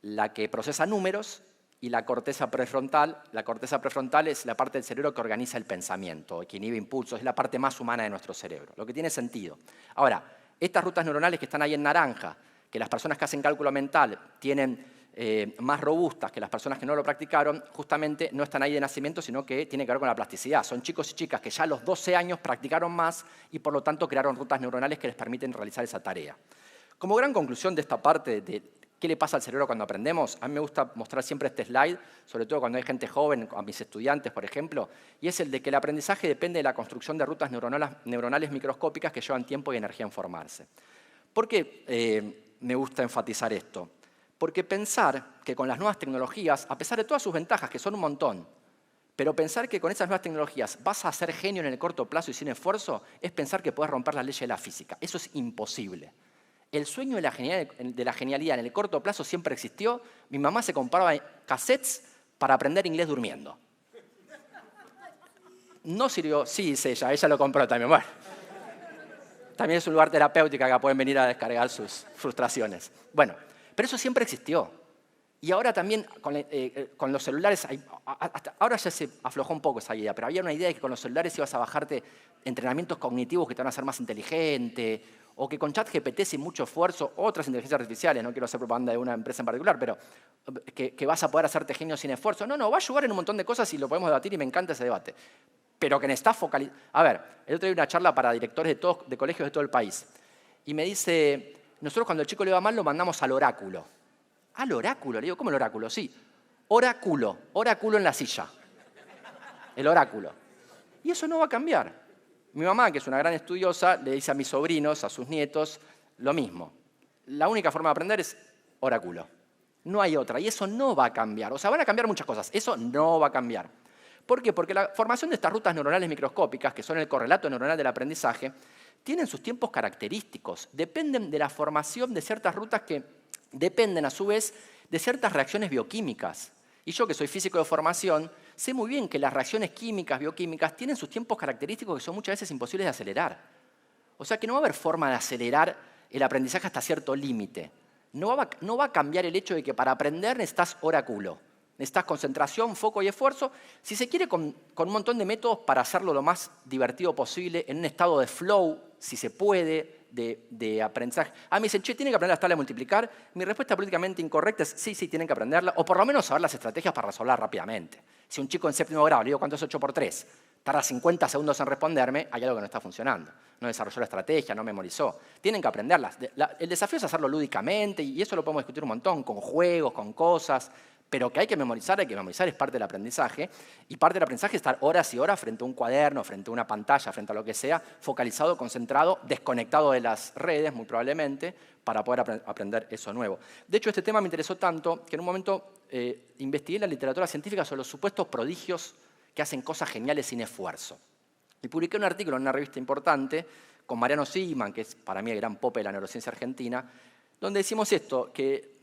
la que procesa números y la corteza prefrontal. La corteza prefrontal es la parte del cerebro que organiza el pensamiento, que inhibe impulsos, es la parte más humana de nuestro cerebro, lo que tiene sentido. Ahora, estas rutas neuronales que están ahí en naranja, que las personas que hacen cálculo mental tienen más robustas que las personas que no lo practicaron, justamente no están ahí de nacimiento, sino que tiene que ver con la plasticidad. Son chicos y chicas que ya a los 12 años practicaron más y por lo tanto crearon rutas neuronales que les permiten realizar esa tarea. Como gran conclusión de esta parte de qué le pasa al cerebro cuando aprendemos, a mí me gusta mostrar siempre este slide, sobre todo cuando hay gente joven, a mis estudiantes, por ejemplo, y es el de que el aprendizaje depende de la construcción de rutas neuronales microscópicas que llevan tiempo y energía en formarse. ¿Por qué me gusta enfatizar esto? Porque pensar que con las nuevas tecnologías, a pesar de todas sus ventajas, que son un montón, pero pensar que con esas nuevas tecnologías vas a ser genio en el corto plazo y sin esfuerzo, es pensar que puedes romper las leyes de la física. Eso es imposible. El sueño de la genialidad en el corto plazo siempre existió. Mi mamá se compraba cassettes para aprender inglés durmiendo. No sirvió, sí, dice ella lo compró también. Bueno, también es un lugar terapéutico que pueden venir a descargar sus frustraciones. Bueno, pero eso siempre existió. Y ahora también con los celulares, ahora ya se aflojó un poco esa idea, pero había una idea de que con los celulares ibas a bajarte entrenamientos cognitivos que te van a hacer más inteligente, o que con ChatGPT sin mucho esfuerzo, otras inteligencias artificiales, no quiero hacer propaganda de una empresa en particular, pero que vas a poder hacerte genio sin esfuerzo. No, va a ayudar en un montón de cosas y lo podemos debatir y me encanta ese debate. Pero que necesitas focalizar. A ver, el otro día una charla para directores de colegios de todo el país. Y me dice, nosotros cuando el chico le va mal lo mandamos al oráculo. ¿Al oráculo? Le digo, ¿cómo el oráculo? Sí. Oráculo, oráculo en la silla. El oráculo. Y eso no va a cambiar. Mi mamá, que es una gran estudiosa, le dice a mis sobrinos, a sus nietos, lo mismo. La única forma de aprender es oráculo. No hay otra. Y eso no va a cambiar. O sea, van a cambiar muchas cosas. Eso no va a cambiar. ¿Por qué? Porque la formación de estas rutas neuronales microscópicas, que son el correlato neuronal del aprendizaje, tienen sus tiempos característicos. Dependen de la formación de ciertas rutas que dependen, a su vez, de ciertas reacciones bioquímicas. Y yo, que soy físico de formación, sé muy bien que las reacciones químicas, bioquímicas, tienen sus tiempos característicos que son muchas veces imposibles de acelerar. O sea que no va a haber forma de acelerar el aprendizaje hasta cierto límite. No va a cambiar el hecho de que para aprender necesitas oráculo. Necesitas concentración, foco y esfuerzo. Si se quiere, con un montón de métodos para hacerlo lo más divertido posible, en un estado de flow, si se puede, de aprendizaje. Me dicen, che, ¿tienen que aprender las tablas de multiplicar? Mi respuesta políticamente incorrecta es sí, tienen que aprenderla, o por lo menos saber las estrategias para resolverla rápidamente. Si un chico en séptimo grado le digo cuánto es 8 por 3, tarda 50 segundos en responderme, hay algo que no está funcionando. No desarrolló la estrategia, no memorizó. Tienen que aprenderlas. El desafío es hacerlo lúdicamente, y eso lo podemos discutir un montón, con juegos, con cosas, pero que hay que memorizar es parte del aprendizaje. Y parte del aprendizaje es estar horas y horas frente a un cuaderno, frente a una pantalla, frente a lo que sea, focalizado, concentrado, desconectado de las redes, muy probablemente, para poder aprender eso nuevo. De hecho, este tema me interesó tanto que en un momento investigué en la literatura científica sobre los supuestos prodigios que hacen cosas geniales sin esfuerzo. Y publiqué un artículo en una revista importante con Mariano Sigman, que es para mí el gran pope de la neurociencia argentina, donde decimos esto, que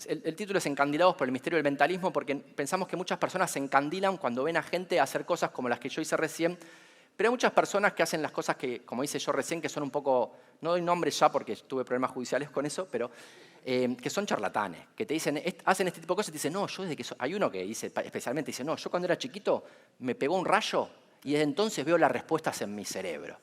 el título es Encandilados por el misterio del mentalismo, porque pensamos que muchas personas se encandilan cuando ven a gente hacer cosas como las que yo hice recién, pero hay muchas personas que hacen las cosas que, como hice yo recién, que son un poco, no doy nombres ya porque tuve problemas judiciales con eso, pero que son charlatanes, que te dicen, hacen este tipo de cosas y te dicen, no, yo desde que hay uno que dice, especialmente dice, no, yo cuando era chiquito me pegó un rayo y desde entonces veo las respuestas en mi cerebro.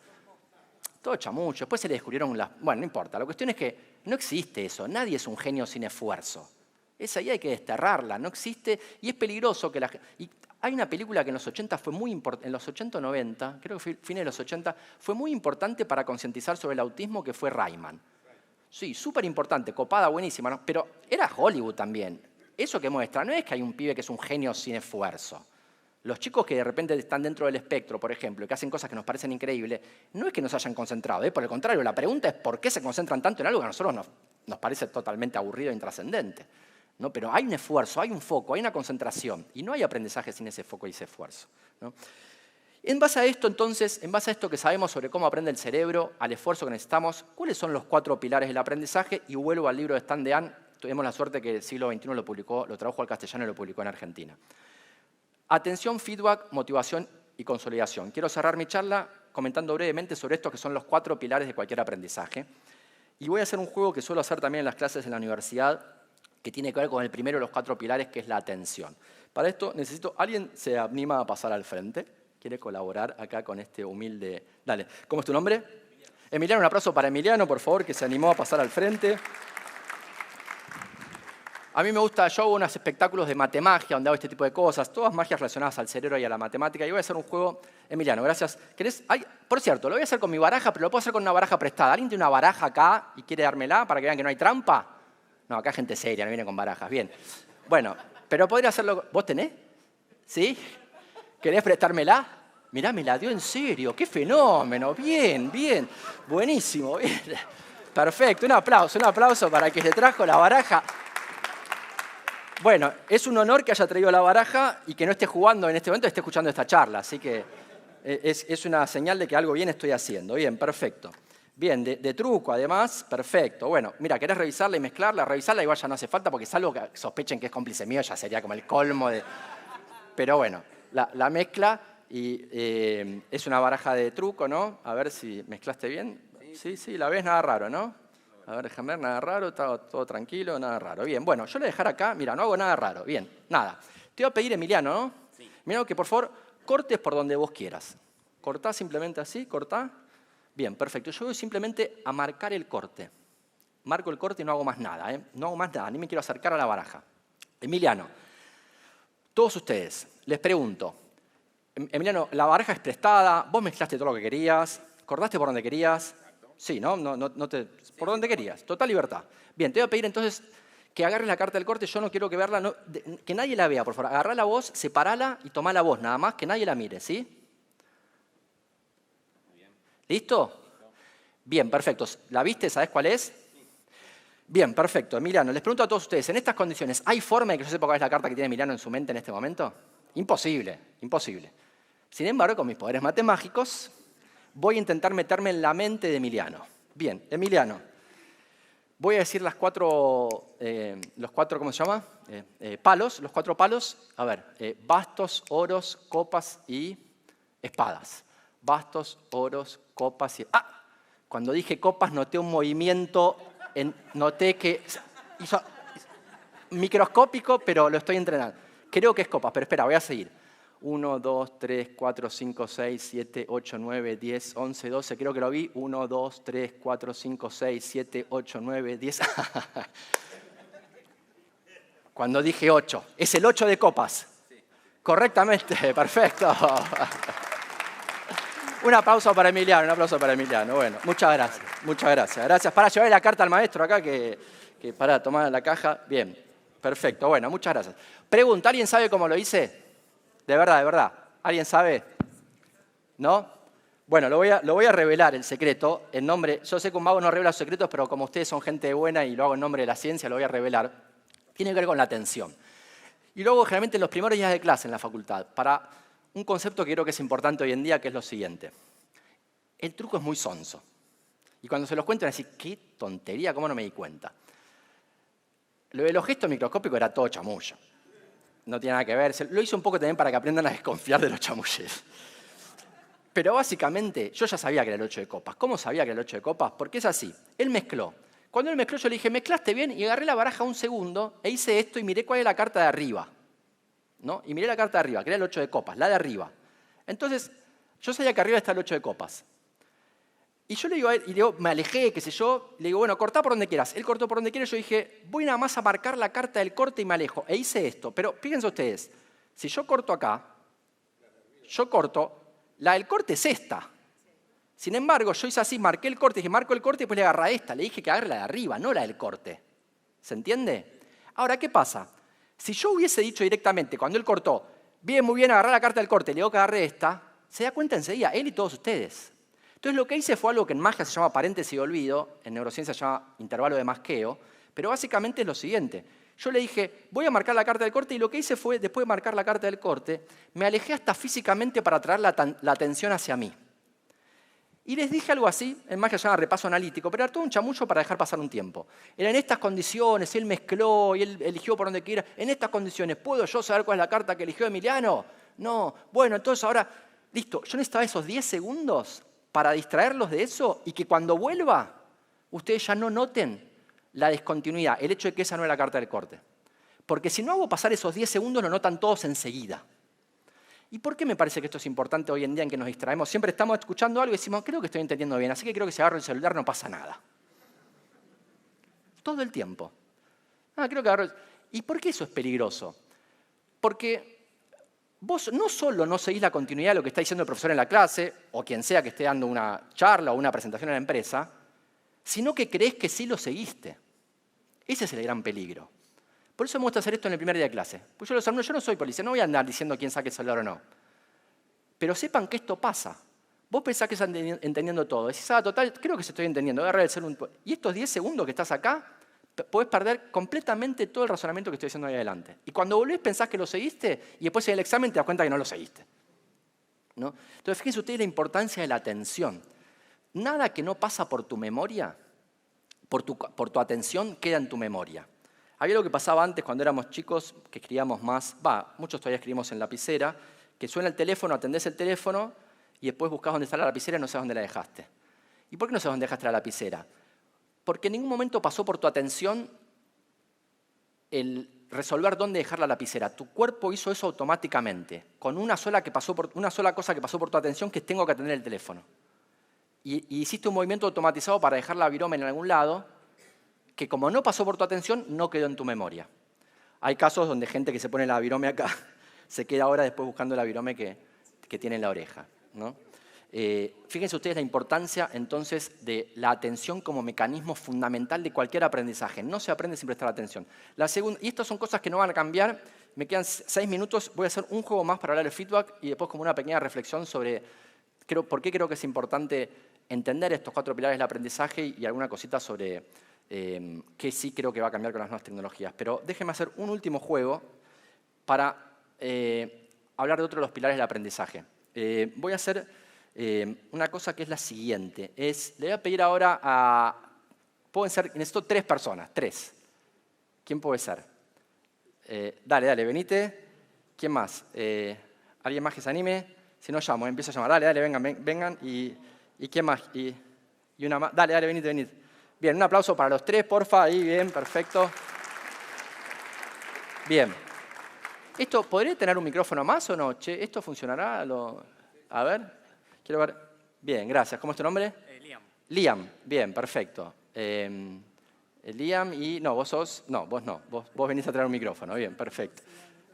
Todo chamucho. Después se le descubrieron las... Bueno, no importa. La cuestión es que no existe eso. Nadie es un genio sin esfuerzo. Esa idea hay que desterrarla. No existe y es peligroso que la gente... Y hay una película que en los 80 fue muy importante, en los 80 o 90, creo que fue fines de los 80, fue muy importante para concientizar sobre el autismo, que fue Rayman. Sí, súper importante, copada, buenísima, ¿no? Pero era Hollywood también. Eso que muestra no es que hay un pibe que es un genio sin esfuerzo. Los chicos que de repente están dentro del espectro, por ejemplo, y que hacen cosas que nos parecen increíbles, no es que nos hayan concentrado, por el contrario, la pregunta es por qué se concentran tanto en algo que a nosotros nos parece totalmente aburrido e intrascendente. ¿No? Pero hay un esfuerzo, hay un foco, hay una concentración, y no hay aprendizaje sin ese foco y ese esfuerzo, ¿no? En base a esto, entonces, en base a esto que sabemos sobre cómo aprende el cerebro, al esfuerzo que necesitamos, ¿cuáles son los 4 pilares del aprendizaje? Y vuelvo al libro de Stan Dean. Tuvimos la suerte que el siglo XXI lo tradujo al castellano y lo publicó en Argentina. Atención, feedback, motivación y consolidación. Quiero cerrar mi charla comentando brevemente sobre estos que son los 4 pilares de cualquier aprendizaje. Y voy a hacer un juego que suelo hacer también en las clases en la universidad, que tiene que ver con el primero de los 4 pilares, que es la atención. Para esto necesito... ¿Alguien se anima a pasar al frente? ¿Quiere colaborar acá con este humilde...? Dale. ¿Cómo es tu nombre? Emiliano, un aplauso para Emiliano, por favor, que se animó a pasar al frente. A mí me gusta, yo hago unos espectáculos de matemagia, donde hago este tipo de cosas, todas magias relacionadas al cerebro y a la matemática, y voy a hacer un juego. Emiliano, gracias. Por cierto, lo voy a hacer con mi baraja, pero lo puedo hacer con una baraja prestada. ¿Alguien tiene una baraja acá y quiere dármela para que vean que no hay trampa? No, acá hay gente seria, no viene con barajas. Bien. Bueno, pero podría hacerlo... ¿Vos tenés? ¿Sí? ¿Querés prestármela? Mirá, me la dio en serio. ¡Qué fenómeno! Bien, bien. Buenísimo. Bien. Perfecto. Un aplauso para el que se trajo la baraja. Bueno, es un honor que haya traído la baraja y que no esté jugando en este momento, esté escuchando esta charla. Así que es una señal de que algo bien estoy haciendo. Bien, perfecto. Bien, de truco además, perfecto. Bueno, mira, ¿querés revisarla y mezclarla? Revisarla igual ya no hace falta porque salvo que sospechen que es cómplice mío, ya sería como el colmo de... Pero bueno, la mezcla y es una baraja de truco, ¿no? A ver si mezclaste bien. Sí, la ves, nada raro, ¿no? A ver, déjame ver, nada raro, está todo tranquilo, nada raro. Bien, bueno, yo le voy a dejar acá, mira, no hago nada raro, bien, nada. Te voy a pedir, Emiliano, ¿no? Sí. Emiliano, que por favor cortes por donde vos quieras. Cortá simplemente así, cortá. Bien, perfecto. Yo voy simplemente a marcar el corte. Marco el corte y no hago más nada, ¿eh? No hago más nada, ni me quiero acercar a la baraja. Emiliano, todos ustedes, les pregunto. Emiliano, la baraja es prestada, vos mezclaste todo lo que querías, cortaste por donde querías. Sí, ¿no? Por donde querías. Total libertad. Bien, te voy a pedir entonces que agarres la carta del corte, yo no quiero que verla, que nadie la vea, por favor. Agarrá vos, separala y tomá la vos, nada más, que nadie la mire, ¿sí? ¿Listo? Bien, perfecto. ¿La viste? ¿Sabés cuál es? Bien, perfecto. Emiliano, les pregunto a todos ustedes, en estas condiciones, ¿hay forma de que yo sepa cuál es la carta que tiene Emiliano en su mente en este momento? Imposible, imposible. Sin embargo, con mis poderes matemágicos, voy a intentar meterme en la mente de Emiliano. Bien, Emiliano, voy a decir los cuatro, ¿cómo se llama? Palos, los 4 palos. A ver, bastos, oros, copas y espadas. Bastos, oros, copas y... ¡Ah! Cuando dije copas noté un movimiento, noté que hizo microscópico, pero lo estoy entrenando. Creo que es copas, pero espera, voy a seguir. 1, 2, 3, 4, 5, 6, 7, 8, 9, 10, 11, 12. Creo que lo vi. 1, 2, 3, 4, 5, 6, 7, 8, 9, 10. Cuando dije 8. Es el 8 de copas. Sí. Correctamente, perfecto. Un aplauso para Emiliano, un aplauso para Emiliano. Bueno, muchas gracias, muchas gracias. Gracias para llevar la carta al maestro acá, que para tomar la caja. Bien, perfecto. Bueno, muchas gracias. Pregunta, ¿alguien sabe cómo lo hice? De verdad, de verdad. ¿Alguien sabe? ¿No? Bueno, lo voy a revelar el secreto en nombre... Yo sé que un mago no revela los secretos, pero como ustedes son gente buena y lo hago en nombre de la ciencia, lo voy a revelar. Tiene que ver con la atención. Y luego, generalmente, en los primeros días de clase en la facultad, para un concepto que creo que es importante hoy en día, que es lo siguiente. El truco es muy sonso. Y cuando se los cuento, van a decir, qué tontería, ¿cómo no me di cuenta? Lo de los gestos microscópicos era todo chamullo. No tiene nada que ver. Lo hice un poco también para que aprendan a desconfiar de los chamulleros. Pero básicamente, yo ya sabía que era el 8 de copas. ¿Cómo sabía que era el 8 de copas? Porque es así. Él mezcló. Cuando él mezcló, yo le dije, mezclaste bien, y agarré la baraja un segundo, e hice esto y miré cuál es la carta de arriba. ¿No? Y miré la carta de arriba, que era el 8 de copas, la de arriba. Entonces, yo sabía que arriba está el 8 de copas. Y yo le digo a él, y digo, me alejé, qué sé yo, le digo, bueno, cortá por donde quieras. Él cortó por donde quiera, yo dije, voy nada más a marcar la carta del corte y me alejo. E hice esto. Pero fíjense ustedes, si yo corto acá, yo corto, la del corte es esta. Sin embargo, yo hice así, marqué el corte, dije, marco el corte y después le agarra esta. Le dije que agarre la de arriba, no la del corte. ¿Se entiende? Ahora, ¿qué pasa? Si yo hubiese dicho directamente, cuando él cortó, bien, muy bien, agarrá la carta del corte, le digo que agarre esta, se da cuenta enseguida, él y todos ustedes. Entonces lo que hice fue algo que en magia se llama paréntesis de olvido, en neurociencia se llama intervalo de masqueo, pero básicamente es lo siguiente. Yo le dije, voy a marcar la carta del corte, y lo que hice fue, después de marcar la carta del corte, me alejé hasta físicamente para traer la atención hacia mí. Y les dije algo así, en magia se llama repaso analítico, pero era todo un chamullo para dejar pasar un tiempo. Era en estas condiciones, él mezcló y él eligió por donde quiera. En estas condiciones, ¿puedo yo saber cuál es la carta que eligió Emiliano? No. Bueno, entonces ahora, listo, yo necesitaba esos 10 segundos para distraerlos de eso y que cuando vuelva, ustedes ya no noten la discontinuidad, el hecho de que esa no es la carta del corte. Porque si no hago pasar esos 10 segundos, lo notan todos enseguida. ¿Y por qué me parece que esto es importante hoy en día en que nos distraemos? Siempre estamos escuchando algo y decimos, creo que estoy entendiendo bien, así que creo que si agarro el celular no pasa nada. Todo el tiempo. Creo que agarro... ¿Y por qué eso es peligroso? Porque vos no solo no seguís la continuidad de lo que está diciendo el profesor en la clase, o quien sea que esté dando una charla o una presentación en la empresa, sino que creés que sí lo seguiste. Ese es el gran peligro. Por eso me gusta hacer esto en el primer día de clase. Pues yo no soy policía, no voy a andar diciendo quién saque el celular o no. Pero sepan que esto pasa. Vos pensás que están entendiendo todo. Decís, total, creo que se estoy entendiendo. Voy a agarrar el celular. Y estos 10 segundos que estás acá, podés perder completamente todo el razonamiento que estoy haciendo ahí adelante. Y cuando volvés pensás que lo seguiste y después en el examen te das cuenta que no lo seguiste. ¿No? Entonces, fíjense ustedes la importancia de la atención. Nada que no pasa por tu memoria, por tu atención, queda en tu memoria. Había lo que pasaba antes cuando éramos chicos, que escribíamos más, muchos todavía escribimos en lapicera, que suena el teléfono, atendés el teléfono y después buscás dónde está la lapicera y no sabes dónde la dejaste. ¿Y por qué no sabes dónde dejaste la lapicera? Porque en ningún momento pasó por tu atención el resolver dónde dejar la lapicera. Tu cuerpo hizo eso automáticamente, con una sola cosa que pasó por tu atención, que es tengo que atender el teléfono. Y hiciste un movimiento automatizado para dejar la virome en algún lado, que como no pasó por tu atención, no quedó en tu memoria. Hay casos donde gente que se pone la virome acá se queda ahora después buscando la virome que tiene en la oreja, ¿no? Fíjense ustedes la importancia entonces de la atención como mecanismo fundamental de cualquier aprendizaje. No se aprende sin prestar atención. Y estas son cosas que no van a cambiar. Me quedan 6 minutos. Voy a hacer un juego más para hablar de feedback y después como una pequeña reflexión sobre por qué creo que es importante entender estos 4 pilares del aprendizaje y alguna cosita sobre qué sí creo que va a cambiar con las nuevas tecnologías. Pero déjenme hacer un último juego para hablar de otro de los pilares del aprendizaje. Voy a hacer una cosa que es la siguiente. Le voy a pedir ahora a... necesito 3 personas, 3. ¿Quién puede ser? Dale, venite. ¿Quién más? ¿Alguien más que se anime? Si no, llamo, empiezo a llamar. Dale, vengan. ¿Y quién más? Y una más. Dale, venite. Bien, un aplauso para los 3, porfa. Ahí, bien, perfecto. Bien. ¿Esto podría tener un micrófono más o no? Che, ¿esto funcionará? A ver. Quiero ver. Bien, gracias. ¿Cómo es tu nombre? Liam. Liam. Bien, perfecto. Liam y... No, vos sos... No, vos no. Vos venís a traer un micrófono. Bien, perfecto.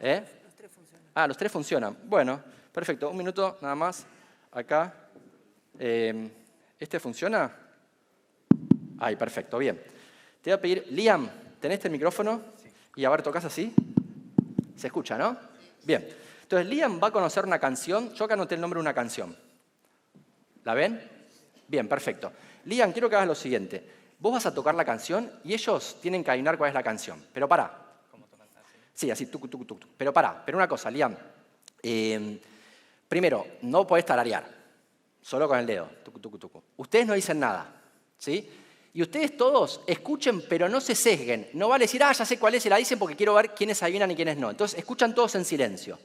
Los 3 funcionan. Ah, los 3 funcionan. Bueno, perfecto. Un minuto nada más. Acá. ¿Este funciona? Ahí, perfecto. Bien. Te voy a pedir... Liam, ¿tenés este micrófono? Sí. Y a ver, ¿tocás así? ¿Se escucha, no? Bien. Entonces, Liam va a conocer una canción. Yo acá anoté el nombre de una canción. ¿La ven? Bien, perfecto. Liam, quiero que hagas lo siguiente. Vos vas a tocar la canción y ellos tienen que adivinar cuál es la canción. Pero pará. ¿Cómo tocan así? Sí, así, tucu, tucu, tucu. Pero pará, pero una cosa, Liam. Primero, no podés tararear. Solo con el dedo. Tucu, tucu, tucu. Ustedes no dicen nada. ¿Sí? Y ustedes todos escuchen, pero no se sesguen. No vale decir, ya sé cuál es, y la dicen porque quiero ver quiénes adivinan y quiénes no. Entonces, escuchan todos en silencio.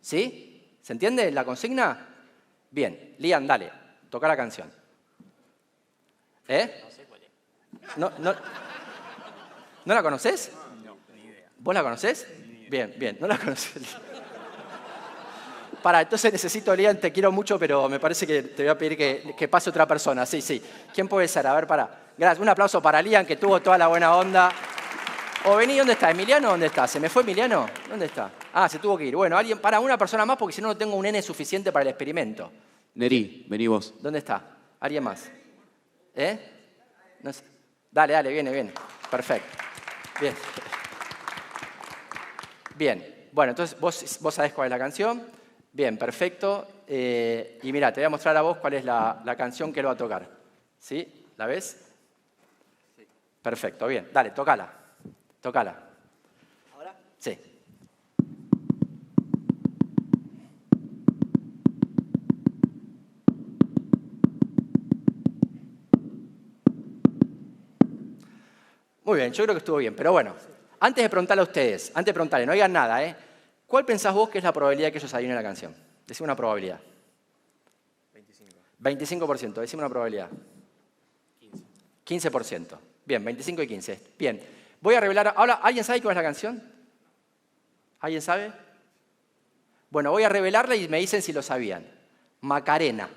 ¿Sí? ¿Se entiende la consigna? Bien. Liam, dale. Toca la canción. No sé cuál es. ¿No la conoces? No, ni idea. ¿Vos la conocés? Bien. No la conoces. Entonces necesito, Liam, te quiero mucho, pero me parece que te voy a pedir que pase otra persona. Sí. ¿Quién puede ser? A ver, Gracias. Un aplauso para Liam, que tuvo toda la buena onda. O vení, ¿dónde está? ¿Emiliano dónde está? ¿Se me fue Emiliano? ¿Dónde está? Ah, se tuvo que ir. Bueno, una persona más, porque si no, no tengo un N suficiente para el experimento. Neri, vení vos. ¿Dónde está? ¿Alguien más? No sé. Dale, viene. Perfecto. Bien. Bueno, entonces vos sabés cuál es la canción. Bien, perfecto. Y mira, te voy a mostrar a vos cuál es la canción que él va a tocar. ¿Sí? ¿La ves? Sí. Perfecto, bien. Dale, tócala. ¿Ahora? Sí. Muy bien, yo creo que estuvo bien, pero bueno, antes de preguntarle a ustedes, no digan nada, ¿cuál pensás vos que es la probabilidad de que ellos adivinen la canción? Decime una probabilidad. 25. 25%, decime una probabilidad. 15. 15%. Bien, 25 y 15. Bien, voy a revelar... Ahora, ¿alguien sabe cuál es la canción? ¿Alguien sabe? Bueno, voy a revelarla y me dicen si lo sabían. Macarena.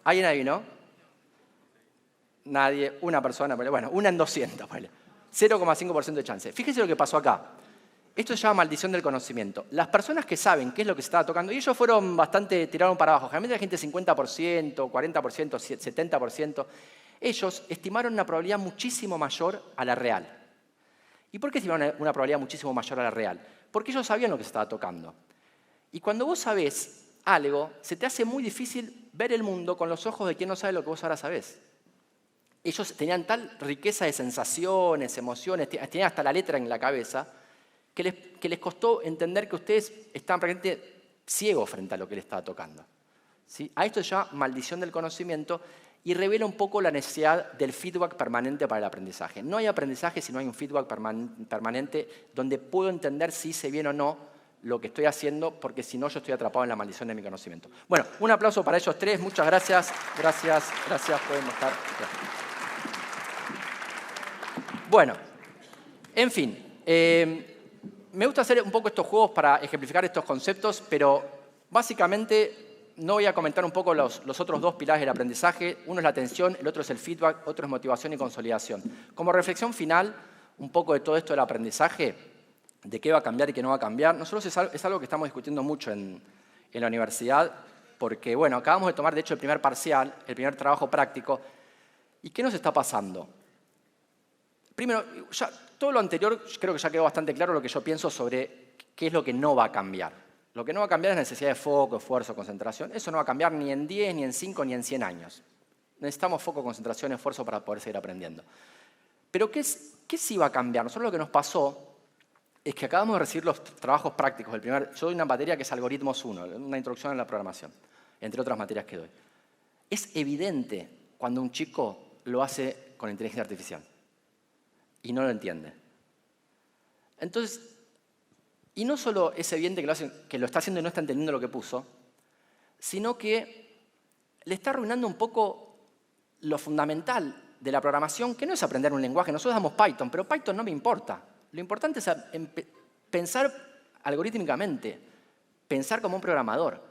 ¿Alguien adivinó? Nadie, una persona, bueno, una en 200, 0,5% de chance. Fíjense lo que pasó acá. Esto se llama maldición del conocimiento. Las personas que saben qué es lo que se estaba tocando, y ellos fueron tiraron para abajo, generalmente la gente 50%, 40%, 70%, ellos estimaron una probabilidad muchísimo mayor a la real. ¿Y por qué estimaron una probabilidad muchísimo mayor a la real? Porque ellos sabían lo que se estaba tocando. Y cuando vos sabés algo, se te hace muy difícil ver el mundo con los ojos de quien no sabe lo que vos ahora sabés. Ellos tenían tal riqueza de sensaciones, emociones, tenían hasta la letra en la cabeza, que les costó entender que ustedes estaban prácticamente ciegos frente a lo que les estaba tocando. ¿Sí? A esto se llama maldición del conocimiento y revela un poco la necesidad del feedback permanente para el aprendizaje. No hay aprendizaje si no hay un feedback permanente donde puedo entender si hice bien o no lo que estoy haciendo, porque si no yo estoy atrapado en la maldición de mi conocimiento. Bueno, un aplauso para ellos 3, muchas gracias. Gracias, podemos estar. Bueno, en fin, me gusta hacer un poco estos juegos para ejemplificar estos conceptos, pero básicamente no voy a comentar un poco los otros 2 pilares del aprendizaje. Uno es la atención, el otro es el feedback, otro es motivación y consolidación. Como reflexión final, un poco de todo esto del aprendizaje, de qué va a cambiar y qué no va a cambiar. Nosotros es algo que estamos discutiendo mucho en la universidad. porque, bueno, acabamos de tomar, de hecho, el primer parcial, el primer trabajo práctico. ¿Y qué nos está pasando? Primero, todo lo anterior creo que ya quedó bastante claro lo que yo pienso sobre qué es lo que no va a cambiar. Lo que no va a cambiar es la necesidad de foco, esfuerzo, concentración. Eso no va a cambiar ni en 10, ni en 5, ni en 100 años. Necesitamos foco, concentración, esfuerzo para poder seguir aprendiendo. Pero ¿qué sí va a cambiar? Nosotros lo que nos pasó es que acabamos de recibir los trabajos prácticos. Yo doy una materia que es Algoritmos 1, una introducción a la programación, entre otras materias que doy. Es evidente cuando un chico lo hace con inteligencia artificial y no lo entiende. Entonces, y no solo es evidente que lo está haciendo y no está entendiendo lo que puso, sino que le está arruinando un poco lo fundamental de la programación, que no es aprender un lenguaje. Nosotros damos Python, pero Python no me importa. Lo importante es pensar algorítmicamente, pensar como un programador.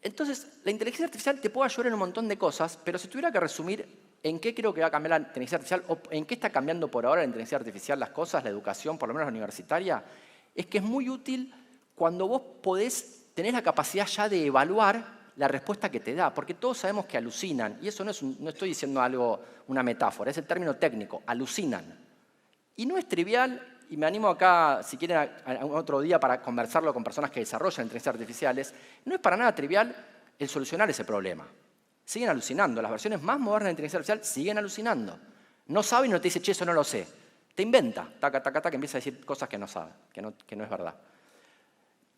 Entonces, la inteligencia artificial te puede ayudar en un montón de cosas, pero si tuviera que resumir en qué creo que va a cambiar la inteligencia artificial o en qué está cambiando por ahora la inteligencia artificial las cosas, la educación, por lo menos la universitaria, es que es muy útil cuando vos tenés la capacidad ya de evaluar la respuesta que te da, porque todos sabemos que alucinan, y eso no estoy diciendo una metáfora, es el término técnico, alucinan. Y no es trivial, y me animo acá, si quieren, a otro día para conversarlo con personas que desarrollan inteligencias artificiales, no es para nada trivial el solucionar ese problema. Siguen alucinando, las versiones más modernas de inteligencia artificial siguen alucinando. No sabe y no te dice, che, eso no lo sé. Te inventa, taca, taca, taca, que empieza a decir cosas que no sabe, que no es verdad.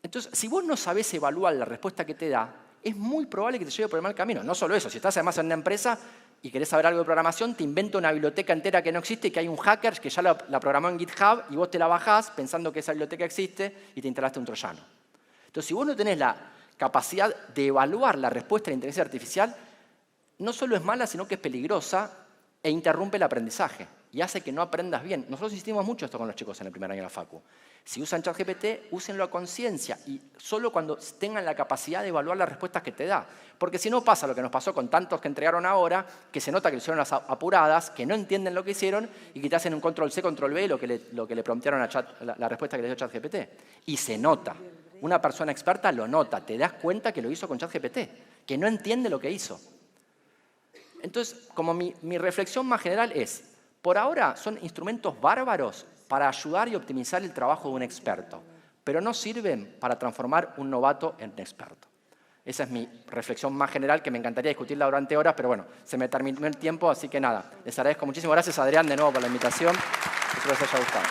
Entonces, si vos no sabés evaluar la respuesta que te da, es muy probable que te lleve por el mal camino. No solo eso, si estás además en una empresa y querés saber algo de programación, te inventa una biblioteca entera que no existe y que hay un hacker que ya la programó en GitHub y vos te la bajás pensando que esa biblioteca existe y te instalaste un troyano. Entonces, si vos no tenés la capacidad de evaluar la respuesta de la inteligencia artificial, no solo es mala, sino que es peligrosa e interrumpe el aprendizaje y hace que no aprendas bien. Nosotros insistimos mucho esto con los chicos en el primer año de la facu. Si usan ChatGPT, úsenlo a conciencia y solo cuando tengan la capacidad de evaluar las respuestas que te da. Porque si no pasa lo que nos pasó con tantos que entregaron ahora, que se nota que hicieron las apuradas, que no entienden lo que hicieron y que te hacen un control-C, control-V lo que le promptearon a la respuesta que le dio ChatGPT. Y se nota. Una persona experta lo nota, te das cuenta que lo hizo con ChatGPT, que no entiende lo que hizo. Entonces, como mi reflexión más general es, por ahora son instrumentos bárbaros para ayudar y optimizar el trabajo de un experto, pero no sirven para transformar un novato en experto. Esa es mi reflexión más general, que me encantaría discutirla durante horas, pero bueno, se me terminó el tiempo, así que nada, les agradezco muchísimo. Gracias, Adrián, de nuevo por la invitación. Espero que les haya gustado.